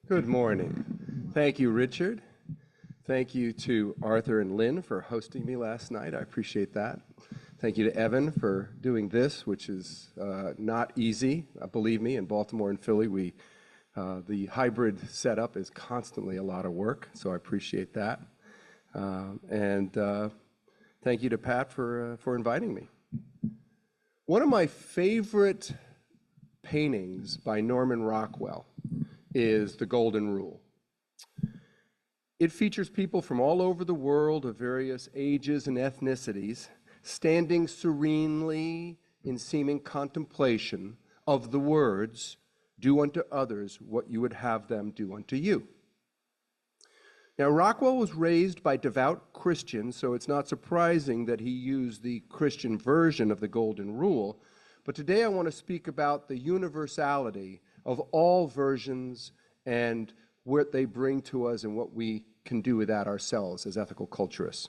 Good morning. Thank you, Richard. Thank you to Arthur and Lynn for hosting me last night. I appreciate that. Thank you to Evan for doing this, which is not easy. Believe me, in Baltimore and Philly, the hybrid setup is constantly a lot of work, so I appreciate that. Thank you to Pat for inviting me. One of my favorite paintings by Norman Rockwell is The Golden Rule. It features people from all over the world of various ages and ethnicities standing serenely in seeming contemplation of the words, "Do unto others what you would have them do unto you." Now, Rockwell was raised by devout Christians, so it's not surprising that he used the Christian version of the Golden Rule. But today I want to speak about the universality of all versions and what they bring to us and what we can do with that ourselves as ethical culturists.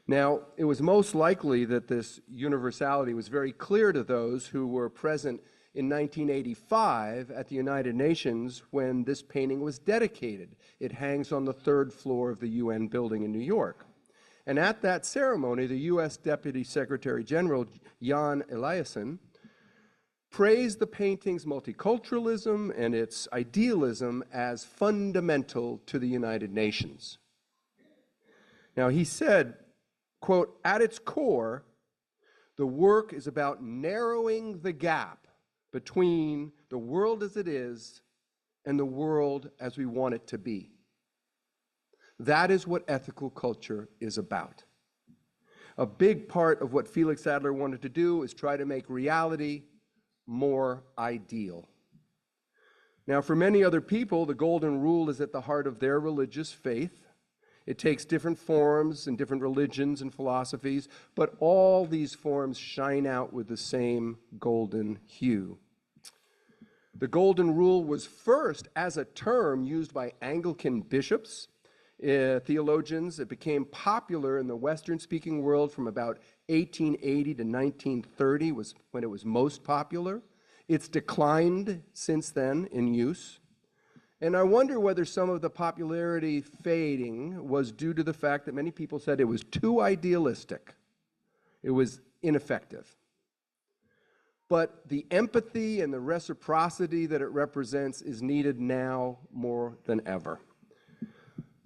Now, it was most likely that this universality was very clear to those who were present in 1985 at the United Nations when this painting was dedicated. It hangs on the third floor of the UN building in New York. And at that ceremony, the U.S. Deputy Secretary General, Jan Eliasson, praised the painting's multiculturalism and its idealism as fundamental to the United Nations. Now, he said, quote, "At its core, the work is about narrowing the gap between the world as it is and the world as we want it to be. That is what ethical culture is about." A big part of what Felix Adler wanted to do is try to make reality more ideal. Now, for many other people, the Golden Rule is at the heart of their religious faith. It takes different forms in different religions and philosophies, but all these forms shine out with the same golden hue. The Golden Rule was first, as a term, used by Anglican bishops, theologians. It became popular in the Western-speaking world from about 1880 to 1930 was when it was most popular. It's declined since then in use. And I wonder whether some of the popularity fading was due to the fact that many people said it was too idealistic. It was ineffective. But the empathy and the reciprocity that it represents is needed now more than ever.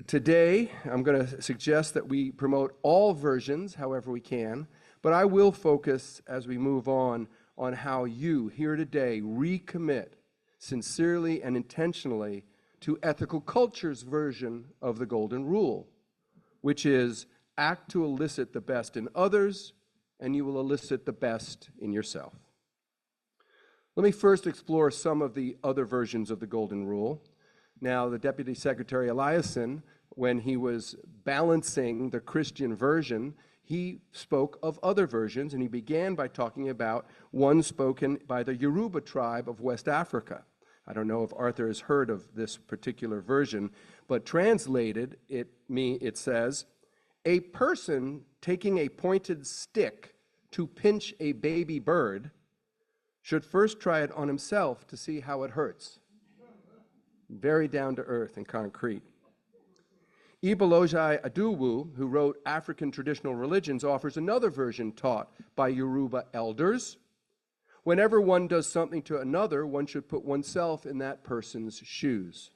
Today, I'm going to suggest that we promote all versions however we can, but I will focus as we move on how you here today recommit sincerely and intentionally to ethical culture's version of the Golden Rule, which is act to elicit the best in others, and you will elicit the best in yourself. Let me first explore some of the other versions of the Golden Rule. Now, the Deputy Secretary Eliasson, when he was balancing the Christian version, he spoke of other versions, and he began by talking about one spoken by the Yoruba tribe of West Africa. I don't know if Arthur has heard of this particular version, but translated, it says, "A person taking a pointed stick to pinch a baby bird should first try it on himself to see how it hurts." Very down to earth and concrete. Ibolojai Aduwu, who wrote African Traditional Religions, offers another version taught by Yoruba elders. Whenever one does something to another, one should put oneself in that person's shoes.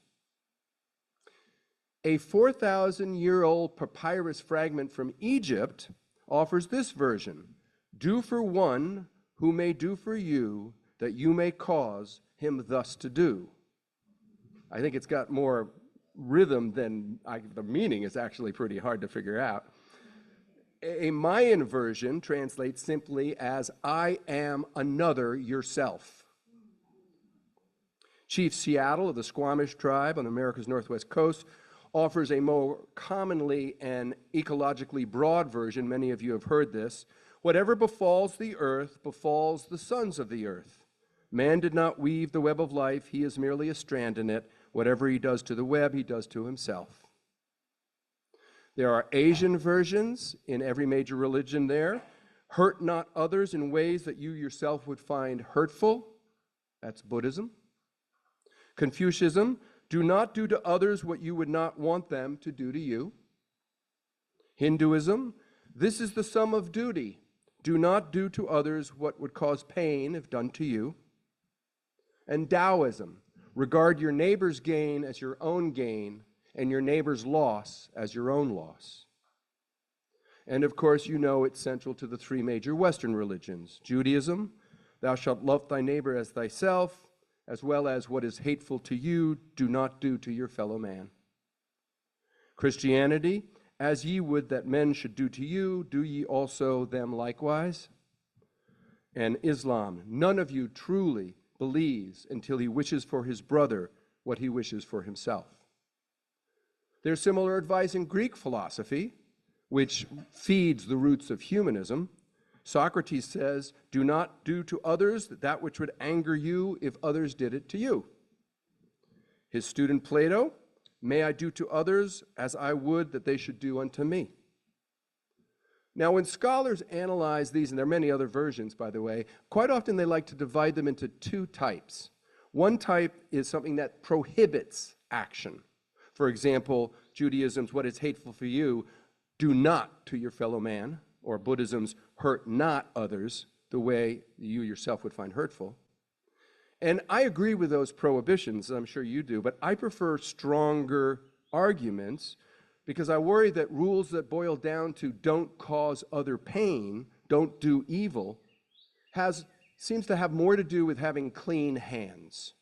A 4,000-year-old papyrus fragment from Egypt offers this version: "Do for one who may do for you, that you may cause him thus to do." I think it's got more rhythm than the meaning is actually pretty hard to figure out. A Mayan version translates simply as "I am another yourself." Chief Seattle of the Squamish tribe on America's Northwest coast offers a more commonly and ecologically broad version. Many of you have heard this. "Whatever befalls the earth befalls the sons of the earth. Man did not weave the web of life, he is merely a strand in it. Whatever he does to the web, he does to himself." There are Asian versions in every major religion there. "Hurt not others in ways that you yourself would find hurtful." That's Buddhism. Confucianism, Do not do to others what you would not want them to do to you. Hinduism, this is the sum of duty. Do not do to others what would cause pain if done to you. And Taoism, regard your neighbor's gain as your own gain and your neighbor's loss as your own loss. And of course, you know it's central to the three major Western religions. Judaism, thou shalt love thy neighbor as thyself, as well as what is hateful to you, do not do to your fellow man. Christianity, as ye would that men should do to you, do ye also them likewise. And Islam, none of you truly believes until he wishes for his brother what he wishes for himself. There's similar advice in Greek philosophy, which feeds the roots of humanism. Socrates says, do not do to others that which would anger you if others did it to you. His student Plato, may I do to others as I would that they should do unto me. Now, when scholars analyze these, and there are many other versions, by the way, quite often they like to divide them into two types. One type is something that prohibits action. For example, Judaism's what is hateful for you, do not to your fellow man, or Buddhism's hurt not others the way you yourself would find hurtful. And I agree with those prohibitions, I'm sure you do, but I prefer stronger arguments because I worry that rules that boil down to don't cause other pain, don't do evil, seems to have more to do with having clean hands.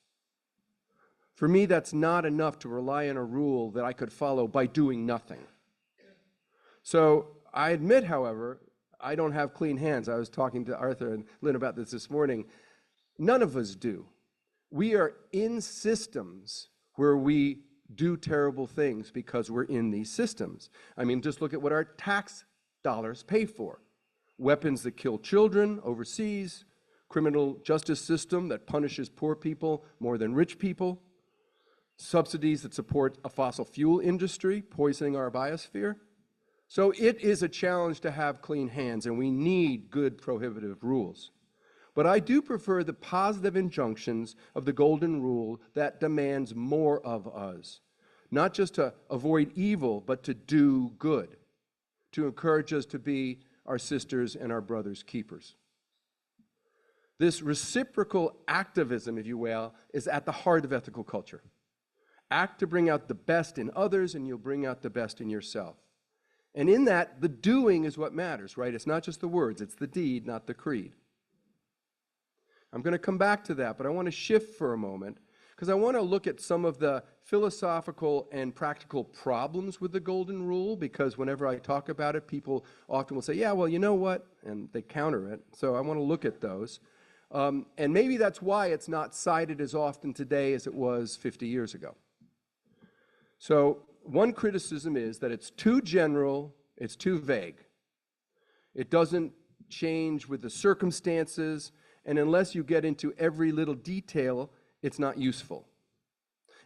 For me, that's not enough to rely on a rule that I could follow by doing nothing. So I admit, however, I don't have clean hands. I was talking to Arthur and Lynn about this morning. None of us do. We are in systems where we do terrible things because we're in these systems. I mean, just look at what our tax dollars pay for. Weapons that kill children overseas, criminal justice system that punishes poor people more than rich people, subsidies that support a fossil fuel industry poisoning our biosphere. So it is a challenge to have clean hands, and we need good prohibitive rules. But I do prefer the positive injunctions of the Golden Rule that demands more of us, not just to avoid evil, but to do good, to encourage us to be our sisters' and our brothers' keepers. This reciprocal activism, if you will, is at the heart of ethical culture. Act to bring out the best in others, and you'll bring out the best in yourself. And in that, the doing is what matters, right? It's not just the words, it's the deed, not the creed. I'm going to come back to that, but I want to shift for a moment because I want to look at some of the philosophical and practical problems with the Golden Rule, because whenever I talk about it, people often will say, yeah, well, you know what? And they counter it. So I want to look at those. And maybe that's why it's not cited as often today as it was 50 years ago. So one criticism is that it's too general, it's too vague. It doesn't change with the circumstances, and unless you get into every little detail, it's not useful.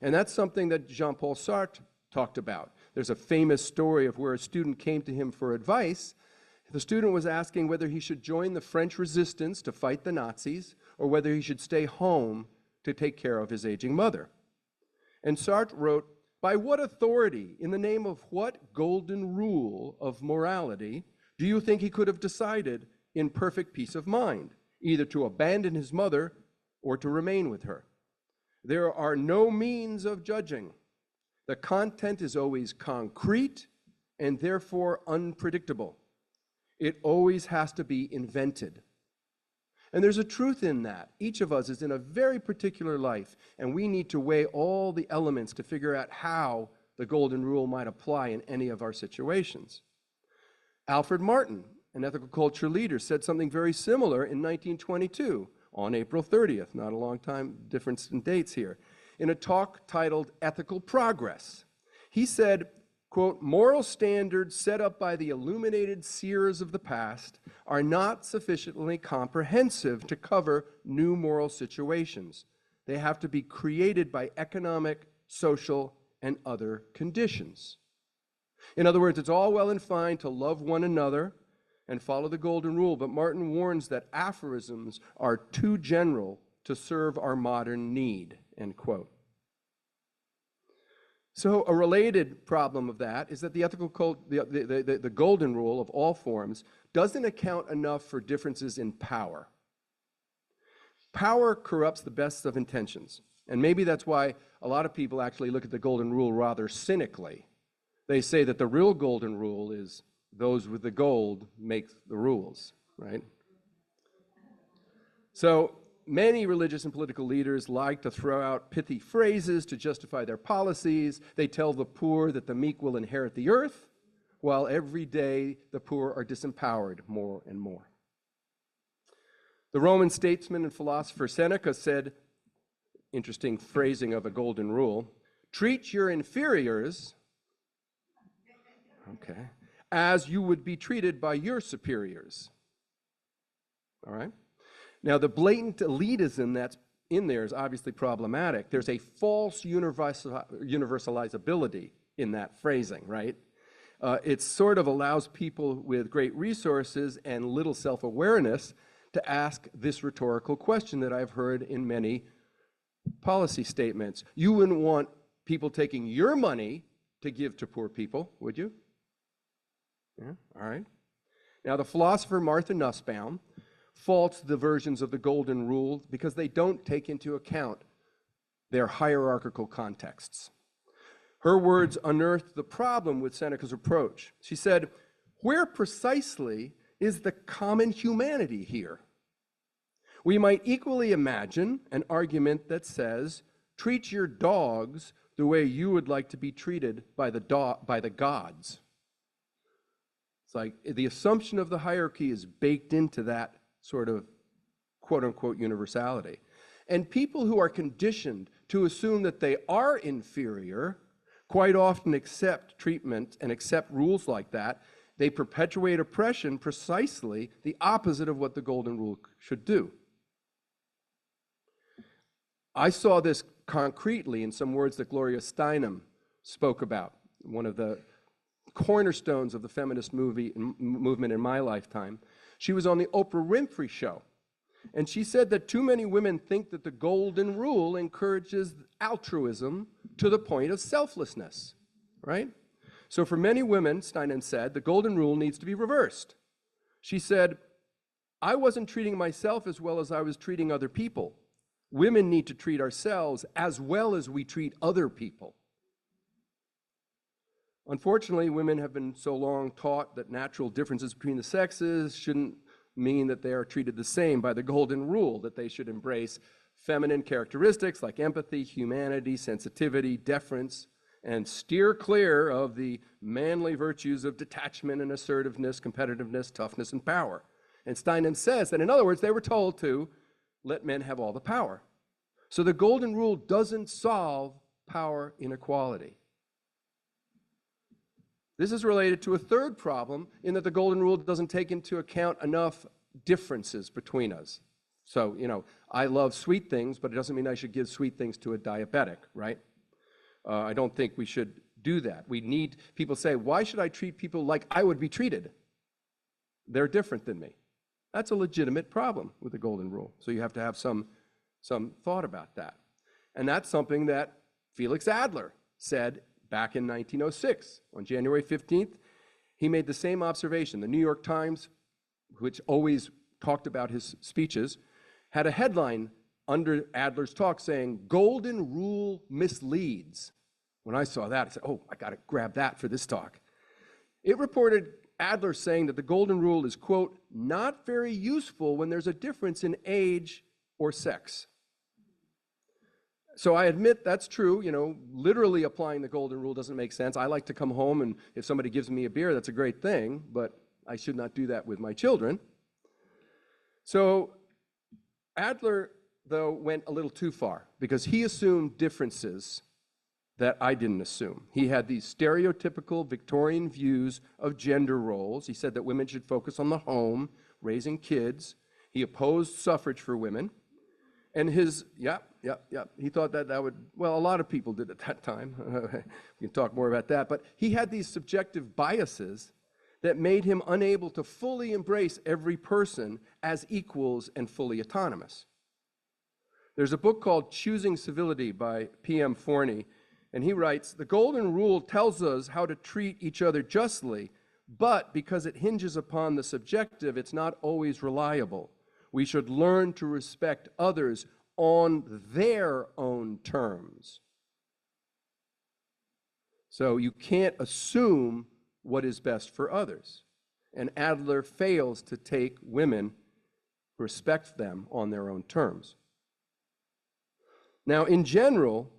And that's something that Jean-Paul Sartre talked about. There's a famous story of where a student came to him for advice. The student was asking whether he should join the French resistance to fight the Nazis, or whether he should stay home to take care of his aging mother. And Sartre wrote, by what authority, in the name of what golden rule of morality, do you think he could have decided in perfect peace of mind, either to abandon his mother or to remain with her? There are no means of judging. The content is always concrete and therefore unpredictable. It always has to be invented. And there's a truth in that. Each of us is in a very particular life, and we need to weigh all the elements to figure out how the Golden Rule might apply in any of our situations. Alfred Martin, an ethical culture leader, said something very similar in 1922, on April 30th, not a long time difference in dates here, in a talk titled Ethical Progress. He said, quote, moral standards set up by the illuminated seers of the past are not sufficiently comprehensive to cover new moral situations. They have to be created by economic, social, and other conditions. In other words, it's all well and fine to love one another and follow the Golden Rule, but Martin warns that aphorisms are too general to serve our modern need, end quote. So a related problem of that is that the ethical code, the golden rule of all forms doesn't account enough for differences in power. Power corrupts the best of intentions. And maybe that's why a lot of people actually look at the golden rule rather cynically. They say that the real golden rule is those with the gold make the rules, right? So many religious and political leaders like to throw out pithy phrases to justify their policies. They tell the poor that the meek will inherit the earth, while every day the poor are disempowered more and more. The Roman statesman and philosopher Seneca said, interesting phrasing of a golden rule, treat your inferiors, okay, as you would be treated by your superiors. All right? Now, the blatant elitism that's in there is obviously problematic. There's a false universalizability in that phrasing, right? It sort of allows people with great resources and little self-awareness to ask this rhetorical question that I've heard in many policy statements. You wouldn't want people taking your money to give to poor people, would you? Yeah, all right. Now, the philosopher Martha Nussbaum faults the versions of the golden rule because they don't take into account their hierarchical contexts. Her words unearthed the problem with Seneca's approach. She said, where precisely is the common humanity here? We might equally imagine an argument that says, treat your dogs the way you would like to be treated by the gods. It's like the assumption of the hierarchy is baked into that sort of quote-unquote universality. And people who are conditioned to assume that they are inferior quite often accept treatment and accept rules like that. They perpetuate oppression, precisely the opposite of what the golden rule should do. I saw this concretely in some words that Gloria Steinem spoke about, one of the cornerstones of the feminist movement in my lifetime. She was on the Oprah Winfrey Show, and she said that too many women think that the golden rule encourages altruism to the point of selflessness, right? So for many women, Steinem said, the golden rule needs to be reversed. She said, I wasn't treating myself as well as I was treating other people. Women need to treat ourselves as well as we treat other people. Unfortunately, women have been so long taught that natural differences between the sexes shouldn't mean that they are treated the same by the golden rule, that they should embrace feminine characteristics like empathy, humanity, sensitivity, deference, and steer clear of the manly virtues of detachment and assertiveness, competitiveness, toughness, and power. And Steinem says that, in other words, they were told to let men have all the power. So the golden rule doesn't solve power inequality. This is related to a third problem in that the golden rule doesn't take into account enough differences between us. So, I love sweet things, but it doesn't mean I should give sweet things to a diabetic, right? I don't think we should do that. People say, why should I treat people like I would be treated? They're different than me. That's a legitimate problem with the golden rule. So you have to have some thought about that. And that's something that Felix Adler said back in 1906. On January 15th, he made the same observation. The New York Times, which always talked about his speeches, had a headline under Adler's talk saying, golden rule misleads. When I saw that, I said, oh, I got to grab that for this talk. It reported Adler saying that the golden rule is, quote, not very useful when there's a difference in age or sex. So I admit that's true. Literally applying the golden rule doesn't make sense. I like to come home and if somebody gives me a beer, that's a great thing, but I should not do that with my children. So Adler, though, went a little too far because he assumed differences that I didn't assume. He had these stereotypical Victorian views of gender roles. He said that women should focus on the home, raising kids. He opposed suffrage for women. And he thought that would, well, a lot of people did at that time. We can talk more about that. But he had these subjective biases that made him unable to fully embrace every person as equals and fully autonomous. There's a book called Choosing Civility by P.M. Forney, And he writes, "The golden rule tells us how to treat each other justly, but because it hinges upon the subjective, it's not always reliable. We should learn to respect others on their own terms." So you can't assume what is best for others. And Adler fails to take women, respect them on their own terms. Now, in general,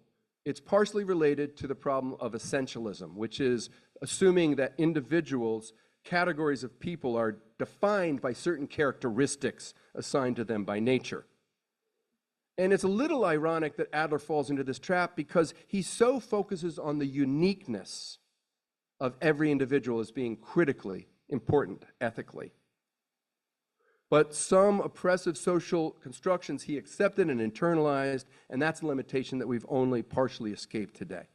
it's partially related to the problem of essentialism, which is assuming that individuals, categories of people, are defined by certain characteristics assigned to them by nature. And it's a little ironic that Adler falls into this trap because he so focuses on the uniqueness of every individual as being critically important ethically. But some oppressive social constructions he accepted and internalized, and that's a limitation that we've only partially escaped today.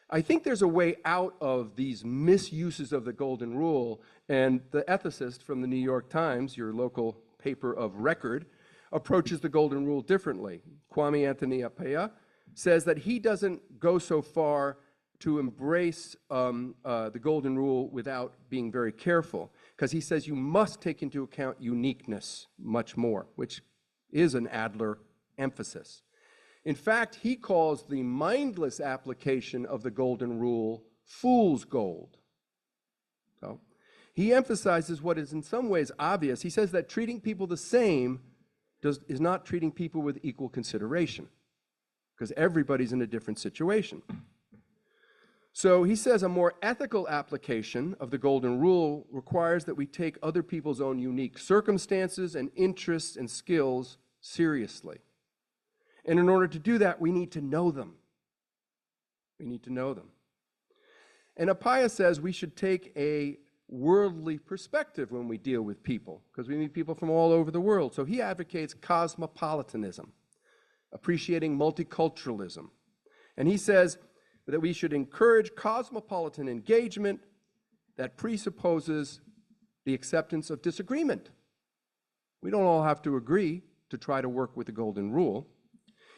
I think there's a way out of these misuses of the golden rule, and the ethicist from the New York Times, your local paper of record, approaches the golden rule differently. Kwame Anthony Appiah says that he doesn't go so far to embrace the golden rule without being very careful, because he says you must take into account uniqueness much more, which is an Adler emphasis. In fact, he calls the mindless application of the golden rule fool's gold. So he emphasizes what is in some ways obvious. He says that treating people the same is not treating people with equal consideration, because everybody's in a different situation. So he says a more ethical application of the golden rule requires that we take other people's own unique circumstances and interests and skills seriously. And in order to do that, we need to know them. We need to know them. And Appiah says we should take a worldly perspective when we deal with people, because we meet people from all over the world. So he advocates cosmopolitanism, appreciating multiculturalism. And he says that we should encourage cosmopolitan engagement that presupposes the acceptance of disagreement. We don't all have to agree to try to work with the golden rule.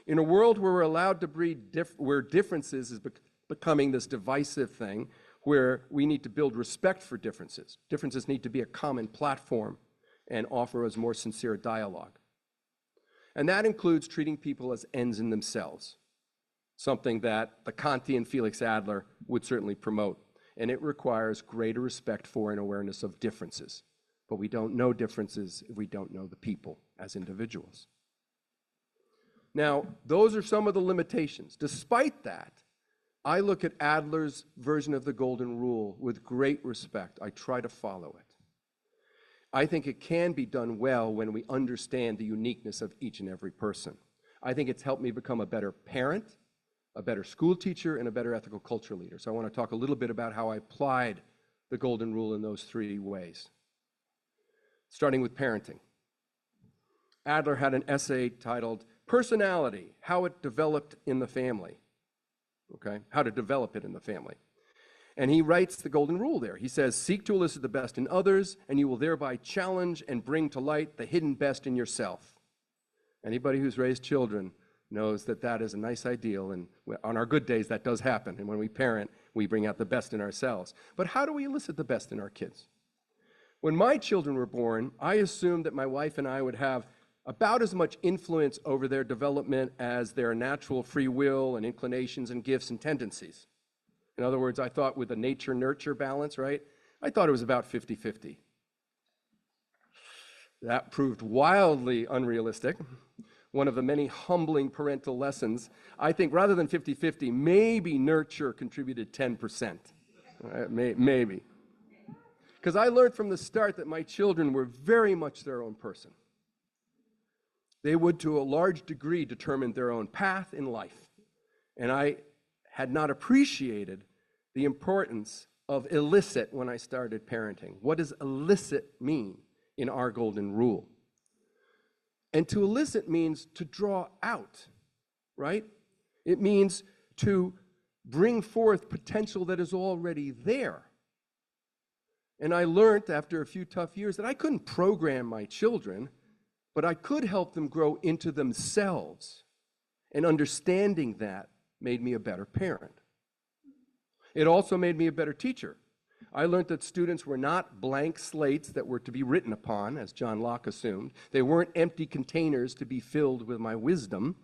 In a world where we're allowed to breed where differences is becoming this divisive thing, where we need to build respect for differences. Differences need to be a common platform and offer us more sincere dialogue. And that includes treating people as ends in themselves, something that the Kantian Felix Adler would certainly promote. And it requires greater respect for and awareness of differences. But we don't know differences if we don't know the people as individuals. Now, those are some of the limitations. Despite that, I look at Adler's version of the golden rule with great respect. I try to follow it. I think it can be done well when we understand the uniqueness of each and every person. I think it's helped me become a better parent, a better school teacher, and a better ethical culture leader. So I want to talk a little bit about how I applied the golden rule in those three ways. Starting with parenting. Adler had an essay titled Personality, How It Developed in the Family. Okay, how to develop it in the family. And he writes the golden rule there. He says, seek to elicit the best in others, and you will thereby challenge and bring to light the hidden best in yourself. Anybody who's raised children knows that that is a nice ideal, and on our good days that does happen. And when we parent, we bring out the best in ourselves. But how do we elicit the best in our kids? When my children were born, I assumed that my wife and I would have about as much influence over their development as their natural free will and inclinations and gifts and tendencies. In other words, I thought with a nature-nurture balance, right? I thought it was about 50-50. That proved wildly unrealistic. One of the many humbling parental lessons. I think rather than 50-50, maybe nurture contributed 10%. Maybe. Because I learned from the start that my children were very much their own person. They would, to a large degree, determine their own path in life. And I had not appreciated the importance of elicit when I started parenting. What does elicit mean in our golden rule? And to elicit means to draw out, right? It means to bring forth potential that is already there. And I learned after a few tough years that I couldn't program my children, but I could help them grow into themselves. And understanding that made me a better parent. It also made me a better teacher. I learned that students were not blank slates that were to be written upon, as John Locke assumed. They weren't empty containers to be filled with my wisdom.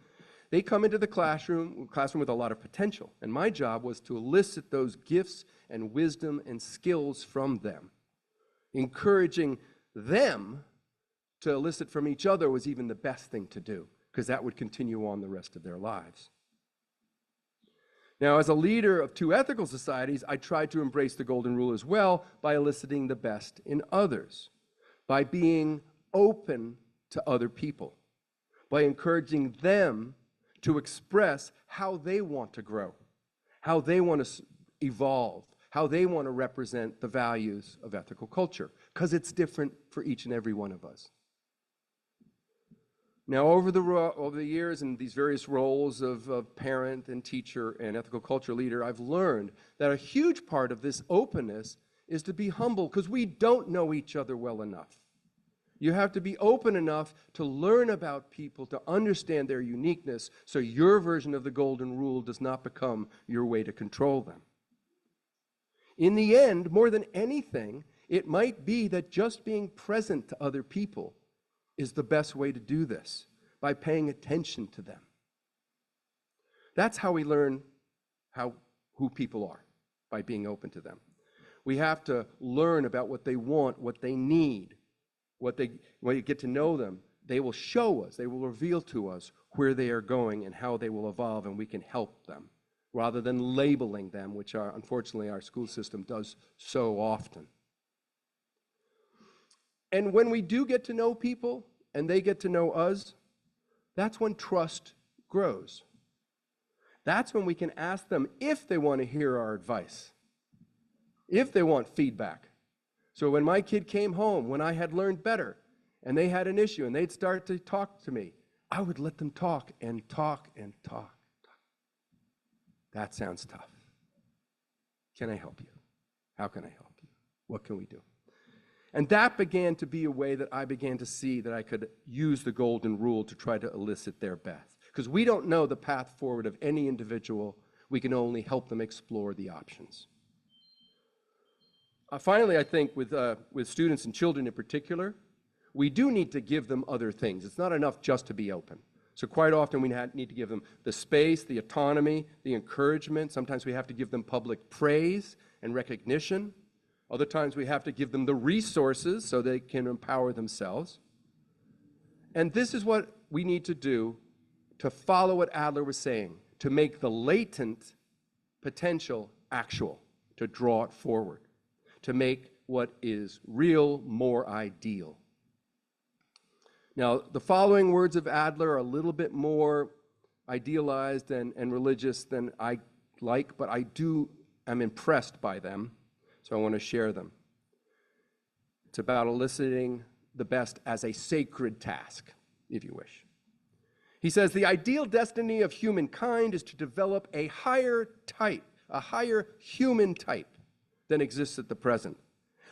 They come into the classroom with a lot of potential, and my job was to elicit those gifts and wisdom and skills from them. Encouraging them to elicit from each other was even the best thing to do, because that would continue on the rest of their lives. Now, as a leader of two ethical societies, I tried to embrace the golden rule as well by eliciting the best in others, by being open to other people, by encouraging them to express how they want to grow, how they want to evolve, how they want to represent the values of ethical culture, because it's different for each and every one of us. Now, over the years in these various roles of parent and teacher and ethical culture leader, I've learned that a huge part of this openness is to be humble, because we don't know each other well enough. You have to be open enough to learn about people, to understand their uniqueness, so your version of the golden rule does not become your way to control them. In the end, more than anything, it might be that just being present to other people is the best way to do this, by paying attention to them. That's how we learn who people are, by being open to them. We have to learn about what they want, what they need. When you get to know them, they will show us, they will reveal to us where they are going and how they will evolve, and we can help them, rather than labeling them, which unfortunately our school system does so often. And when we do get to know people, and they get to know us, that's when trust grows. That's when we can ask them if they want to hear our advice, if they want feedback. So when my kid came home, when I had learned better, and they had an issue, and they'd start to talk to me, I would let them talk and talk and talk. That sounds tough. Can I help you? How can I help you? What can we do? And that began to be a way that I began to see that I could use the golden rule to try to elicit their best. Because we don't know the path forward of any individual. We can only help them explore the options. Finally, I think with students and children in particular, we do need to give them other things. It's not enough just to be open. So quite often we need to give them the space, the autonomy, the encouragement. Sometimes we have to give them public praise and recognition. Other times we have to give them the resources so they can empower themselves. And this is what we need to do to follow what Adler was saying, to make the latent potential actual, to draw it forward, to make what is real more ideal. Now, the following words of Adler are a little bit more idealized and religious than I like, but I'm impressed by them. So I want to share them. It's about eliciting the best as a sacred task, if you wish. He says, the ideal destiny of humankind is to develop a higher type, a higher human type than exists at the present.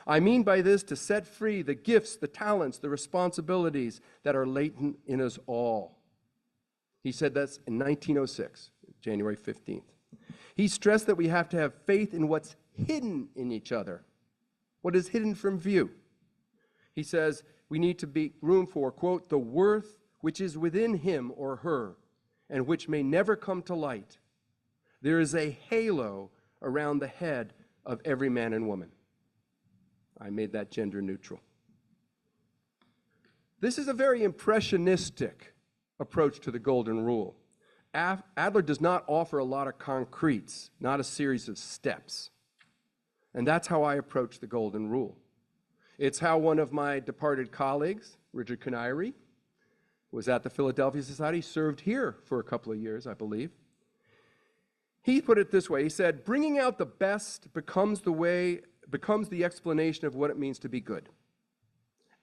I mean by this to set free the gifts, the talents, the responsibilities that are latent in us all. He said that's in 1906, January 15th. He stressed that we have to have faith in what's hidden in each other, what is hidden from view. He says we need to be room for, quote, the worth which is within him or her and which may never come to light. There is a halo around the head of every man and woman. I made that gender neutral. This is a very impressionistic approach to the golden rule. Adler does not offer a lot of concretes, not a series of steps. And that's how I approach the golden rule. It's how one of my departed colleagues, Richard Canary, was at the Philadelphia Society, served here for a couple of years, I believe. He put it this way. He said, bringing out the best becomes the explanation of what it means to be good.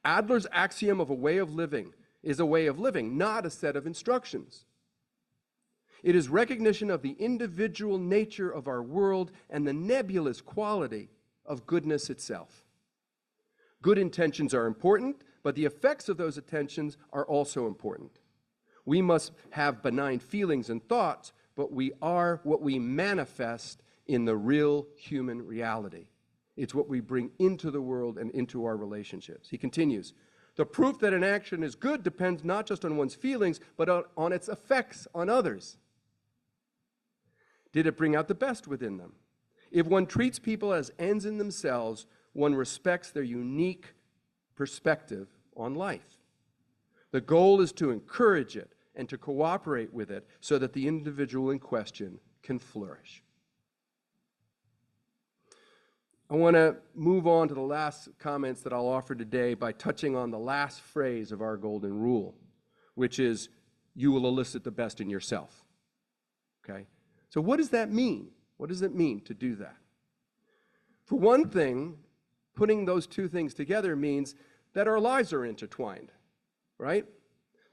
Adler's axiom of a way of living is a way of living, not a set of instructions. It is recognition of the individual nature of our world and the nebulous quality of goodness itself. Good intentions are important, but the effects of those intentions are also important. We must have benign feelings and thoughts, but we are what we manifest in the real human reality. It's what we bring into the world and into our relationships. He continues, the proof that an action is good depends not just on one's feelings, but on its effects on others. Did it bring out the best within them? If one treats people as ends in themselves, one respects their unique perspective on life. The goal is to encourage it and to cooperate with it so that the individual in question can flourish. I want to move on to the last comments that I'll offer today by touching on the last phrase of our golden rule, which is, you will elicit the best in yourself. Okay? So what does that mean? What does it mean to do that? For one thing, putting those two things together means that our lives are intertwined, right?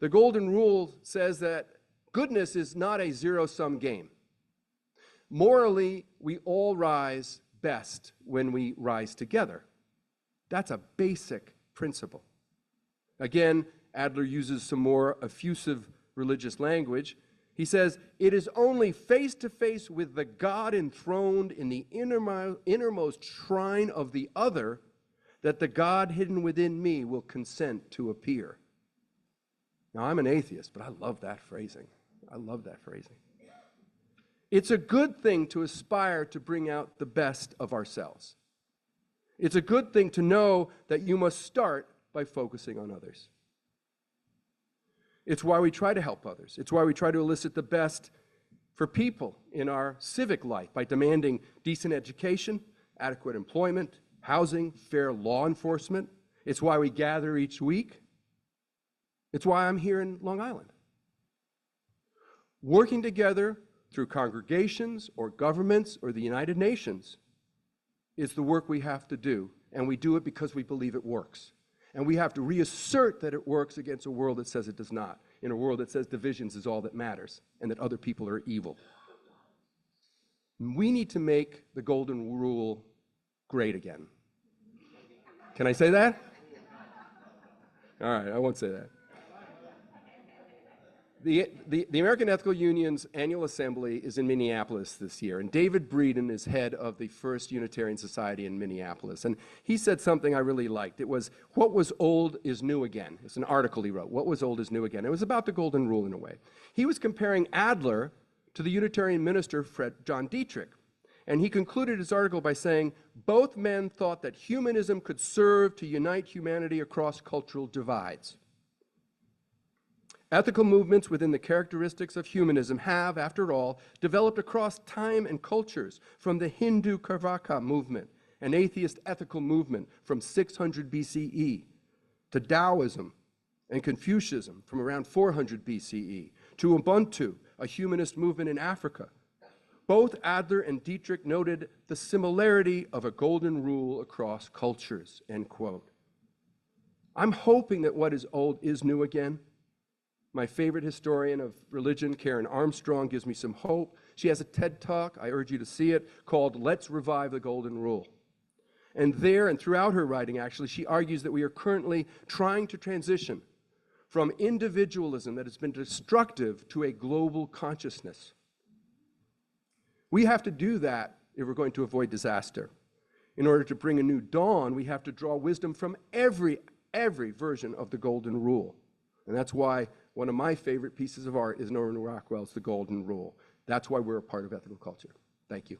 The golden rule says that goodness is not a zero-sum game. Morally, we all rise best when we rise together. That's a basic principle. Again, Adler uses some more effusive religious language. He says, it is only face-to-face with the God enthroned in the innermost shrine of the other that the God hidden within me will consent to appear. Now, I'm an atheist, but I love that phrasing. I love that phrasing. It's a good thing to aspire to bring out the best of ourselves. It's a good thing to know that you must start by focusing on others. It's why we try to help others. It's why we try to elicit the best for people in our civic life by demanding decent education, adequate employment, housing, fair law enforcement. It's why we gather each week. It's why I'm here in Long Island. Working together through congregations or governments or the United Nations is the work we have to do, and we do it because we believe it works. And we have to reassert that it works against a world that says it does not, in a world that says divisions is all that matters and that other people are evil. We need to make the golden rule great again. Can I say that? All right, I won't say that. The American Ethical Union's annual assembly is in Minneapolis this year, and David Breeden is head of the First Unitarian Society in Minneapolis. And he said something I really liked. It was, what was old is new again. It's an article he wrote, what was old is new again. It was about the golden rule in a way. He was comparing Adler to the Unitarian minister John Dietrich. And he concluded his article by saying, both men thought that humanism could serve to unite humanity across cultural divides. Ethical movements within the characteristics of humanism have, after all, developed across time and cultures, from the Hindu Karvaka movement, an atheist ethical movement from 600 BCE, to Taoism and Confucianism from around 400 BCE, to Ubuntu, a humanist movement in Africa. Both Adler and Dietrich noted the similarity of a golden rule across cultures, end quote. I'm hoping that what is old is new again. My favorite historian of religion, Karen Armstrong, gives me some hope. She has a TED Talk, I urge you to see it, called Let's Revive the Golden Rule. And there, and throughout her writing actually, she argues that we are currently trying to transition from individualism that has been destructive to a global consciousness. We have to do that if we're going to avoid disaster. In order to bring a new dawn, we have to draw wisdom from every version of the golden rule. And that's why one of my favorite pieces of art is Norman Rockwell's The Golden Rule. That's why we're a part of ethical culture. Thank you.